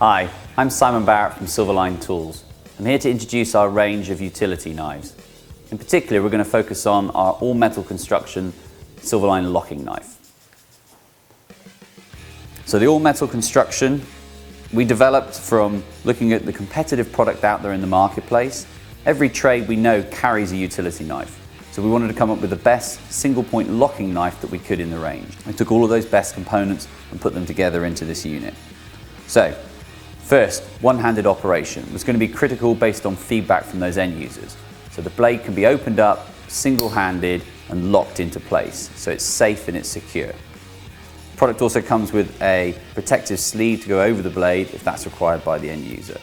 Hi, I'm Simon Barrett from Silverline Tools. I'm here to introduce our range of utility knives. In particular, we're going to focus on our all-metal construction Silverline locking knife. So the all-metal construction we developed from looking at the competitive product out there in the marketplace. Every trade we know carries a utility knife. So we wanted to come up with the best single-point locking knife that we could in the range. I took all of those best components and put them together into this unit. So, first, one-handed operation was going to be critical based on feedback from those end users. So the blade can be opened up, single-handed and locked into place, so it's safe and it's secure. The product also comes with a protective sleeve to go over the blade if that's required by the end user.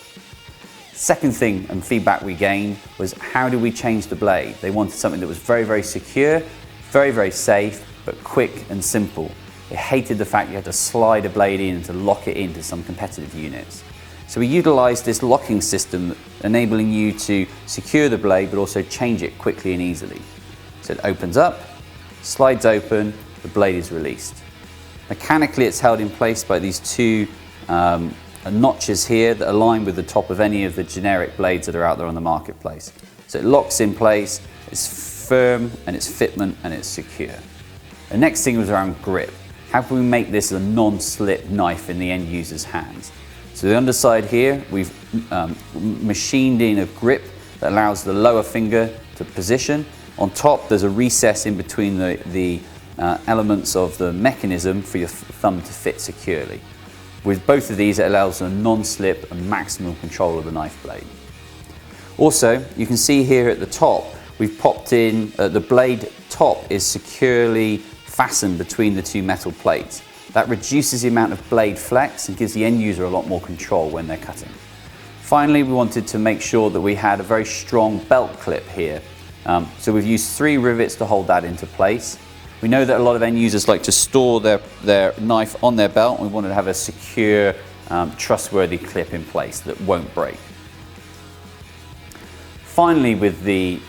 Second thing and feedback we gained was how do we change the blade? They wanted something that was very, very secure, very, very safe, but quick and simple. They hated the fact you had to slide a blade in and to lock it into some competitive units. So we utilised this locking system, enabling you to secure the blade, but also change it quickly and easily. So it opens up, slides open, the blade is released. Mechanically, it's held in place by these two notches here that align with the top of any of the generic blades that are out there on the marketplace. So it locks in place, it's firm and it's fitment and it's secure. The next thing was around grip. How can we make this a non-slip knife in the end user's hands? So the underside here, we've machined in a grip that allows the lower finger to position. On top, there's a recess in between the elements of the mechanism for your thumb to fit securely. With both of these, it allows a non-slip and maximum control of the knife blade. Also, you can see here at the top, we've popped in, the blade top is securely fastened between the two metal plates. That reduces the amount of blade flex and gives the end user a lot more control when they're cutting. Finally, we wanted to make sure that we had a very strong belt clip here. So we've used 3 rivets to hold that into place. We know that a lot of end users like to store their knife on their belt, and we wanted to have a secure, trustworthy clip in place that won't break. Finally, with the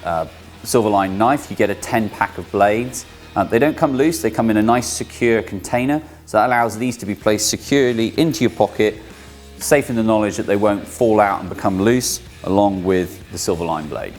Silverline knife, you get a 10-pack of blades. They don't come loose, they come in a nice secure container, so that allows these to be placed securely into your pocket, safe in the knowledge that they won't fall out and become loose, along with the Silverline blade.